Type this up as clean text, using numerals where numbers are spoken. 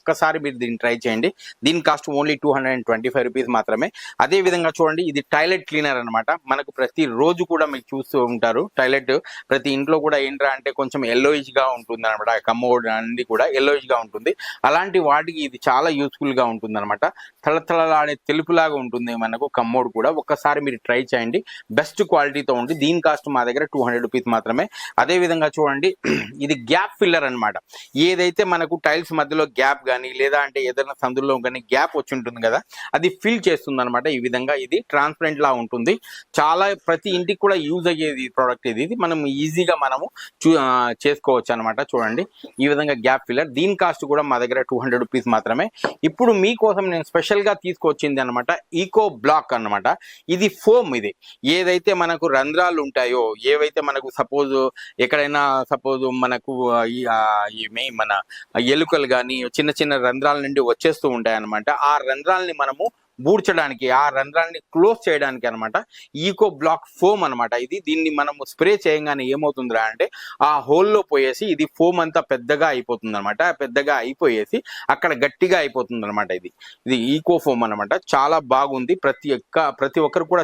ఒక్కసారి మీరు దీన్ని ట్రై చేయండి. దీని కాస్ట్ ఓన్లీ 225 రూపీస్ మాత్రమే. అదే విధంగా చూడండి, ఇది టాయిలెట్ క్లీనర్ అనమాట. మనకు ప్రతి రోజు కూడా మీరు చూస్తూ ఉంటారు, టాయిలెట్ ప్రతి ఇంట్లో కూడా ఏంట్రా అంటే కొంచెం ఎల్లోయిష్ గా ఉంటుంది అనమాట. కమ్మోడ్ అనేది కూడా ఎల్లోయిష్ గా ఉంటుంది. అలాంటి వాటికి ఇది చాలా యూస్ఫుల్ గా ఉంటుంది అనమాట. తళతళలాడే తెలుపులాగా ఉంటుంది మనకు కమ్మోడ్ కూడా. ఒక్కసారి మీరు ట్రై చేయండి, బెస్ట్ క్వాలిటీతో ఉంది. దీని కాస్ట్ మా దగ్గర 200 రూపీస్ మాత్రమే. అదే విధంగా చూడండి, ఇది గ్యాప్ ఫిల్లర్ అనమాట. ఏదైతే మనకు టైల్స్ మధ్యలో గ్యాప్ కానీ లేదా అంటే ఏదైనా సందులో కానీ గ్యాప్ వచ్చి ఉంటుంది కదా, అది ఫిల్ చేస్తుంది అనమాట. ఈ విధంగా ఇది ట్రాన్స్పరెంట్ లా ఉంటుంది. చాలా ప్రతి ఇంటికి కూడా యూజ్ అయ్యేది ప్రోడక్ట్ ఇది. మనం ఈజీగా మనము చేసుకోవచ్చు అనమాట. చూడండి ఈ విధంగా గ్యాప్ ఫిల్లర్. దీని కాస్ట్ కూడా మా దగ్గర 200 రూపీస్ మాత్రమే. ఇప్పుడు మీకోసం నేను స్పెషల్ గా తీసుకొచ్చింది అనమాట ఈకో బ్లాక్ అన్నమాట. ఇది ఫోమ్. ఇది ఏదైతే మనకు రంధ్రాలు ఉంటాయో, ఏవైతే మనకు సపోజ్ ఎక్కడైనా సపోజ్ మనకు మన ఎలుకలు కానీ చిన్న చిన్న రంధ్రాల నుండి వచ్చేస్తూ ఉంటాయి అనమాట. ఆ రంధ్రాలని మనము బూడ్చడానికి, ఆ రంధ్రాన్ని క్లోజ్ చేయడానికి అనమాట ఈకో బ్లాక్ ఫోమ్ అనమాట ఇది. దీన్ని మనము స్ప్రే చేయగానే ఏమవుతుందిరా అంటే ఆ హోల్లో పోయేసి ఇది ఫోమ్ అంతా పెద్దగా అయిపోతుంది అనమాట. పెద్దగా అయిపోయేసి అక్కడ గట్టిగా అయిపోతుంది అనమాట. ఇది ఈకో ఫోమ్ అనమాట. చాలా బాగుంది. ప్రతి ఒక్కరు కూడా